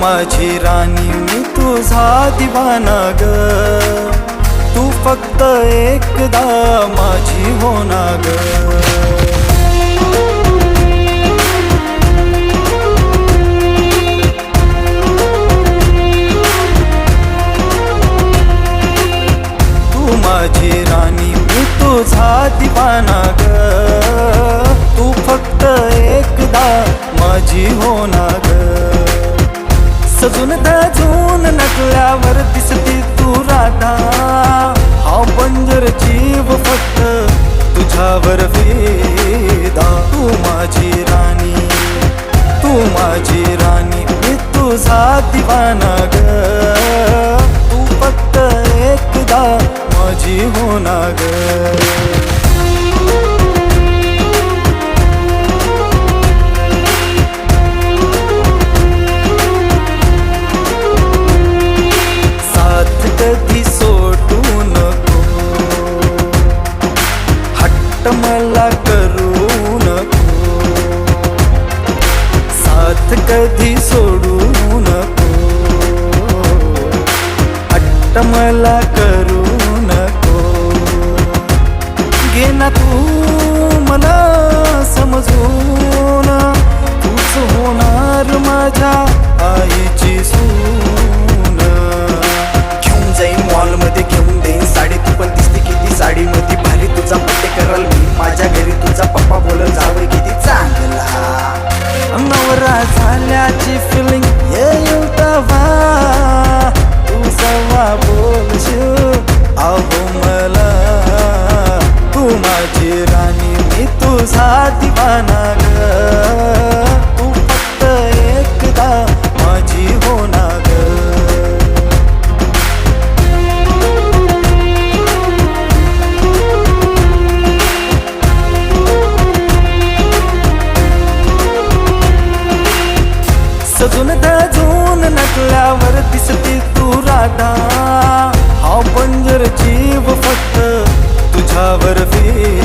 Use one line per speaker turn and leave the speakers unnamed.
माझी राणी मी तुझा दिवाना ग, तू फक्त एकदा माझी हो ना ग. तू माझी राणी मी तुझा दिवाना ग, तू फक्त एकदा माझी हो ना ग. सजून दजून नटल्यावर दिसती तू राधा, हा बंजर जीव फक्त तुझ्यावर फिदा. तू माझी राणी, तू माझी राणी मी तुझा दिवाना ग, तू फक्त एकदा माझी हो ना ग. कधी सोडू नको, हट्ट मला करू नको. साथ कधी सोडू नको, हट्ट मला करू नको. घे ना तू मला समजून, तूच होणार माझ्या आईची सून.
मॉल मध्ये घेऊन देईन साडी, तू पण दिसते किती साडी मध्ये भारी. तुझा बड्डे करल मी माझ्या घरी, तुझा पप्पा बोलल जावं किती चांगला.
नवरा झाल्याची फिलिंग येईल तवा, तू सवा बोलशील अहो मला. तू माझी राणी मी तुझा दिवाना ग, तू फक्त एकदा माझी हो ना ग. सजून दजून नटल्यावर दिसती तू राधा, हा बंजर जीव फक्त तुझ्यावर फिदा.